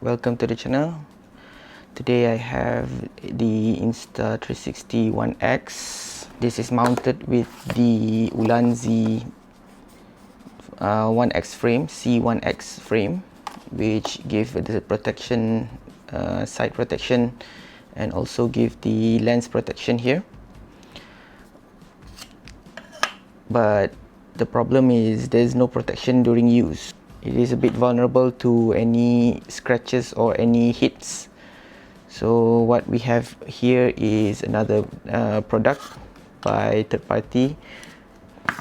welcome to the channel. Today I have the Insta360 One X. This is mounted with the Ulanzi One X frame, C1X frame, which give the protection, side protection, and also give the lens protection here. But the problem is there's no protection during use. It is a bit vulnerable to any scratches or any hits. So what we have here is another product by third party.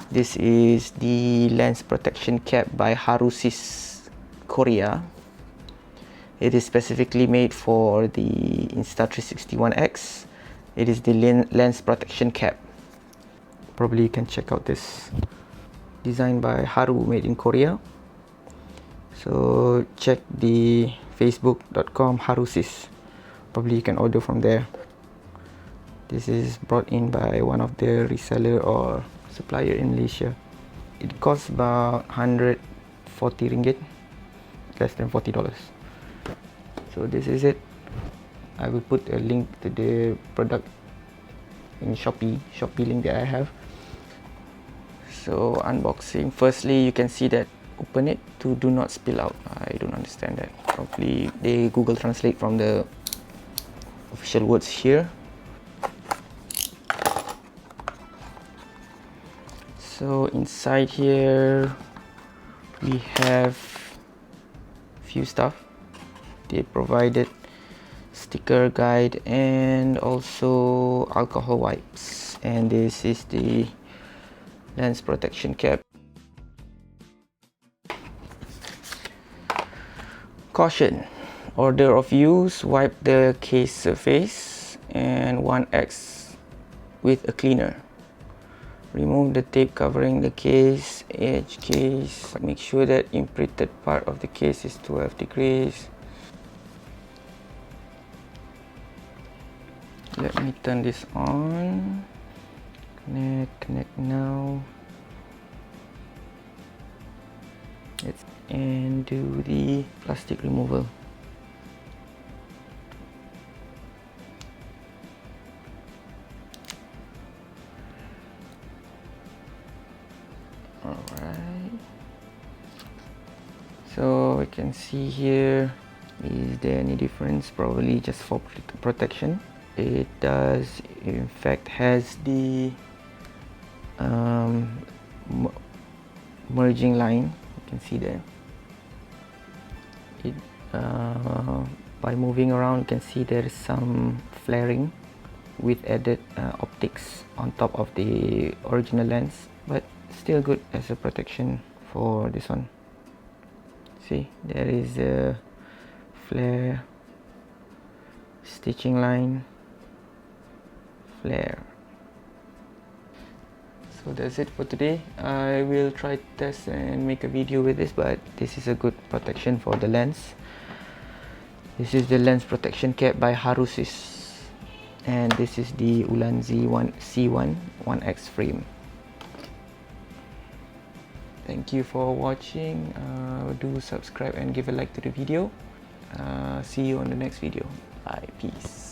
This is the lens protection cap by Harusis Korea. It is specifically made for the Insta360 One X. It is the lens protection cap. Probably you can check out this. Designed by Haru, made in Korea. So check the facebook.com Harusis. Probably you can order from there. This is brought in by one of the reseller or supplier in Malaysia. It costs about 140 ringgit, less than $40. So this is it. I will put a link to the product in Shopee link that I have. So unboxing. Firstly, you can see that open it to do not spill out. I don't understand that. Probably they Google Translate from the official words here. So inside here we have few stuff. They provided sticker guide and also alcohol wipes, and this is the lens protection cap. Caution: order of use, wipe the case surface and 1x with a cleaner. Remove the tape covering the case, edge case. Make sure that imprinted part of the case is 12 degrees. Let me turn this on. Connect now. And do the plastic removal. Alright. So we can see here, is there any difference? Probably just for protection. It does in fact has the merging line. You can see there. It by moving around, you can see there is some flaring with added optics on top of the original lens, but still good as a protection for this one. See, there is a flare, stitching line, flare. So that's it for today. I will try to test and make a video with this, but this is a good protection for the lens. This is the lens protection cap by Harusis, and this is the Ulanzi C1 One X frame. Thank you for watching. Do subscribe and give a like to the video. See you on the next video. Bye. Peace.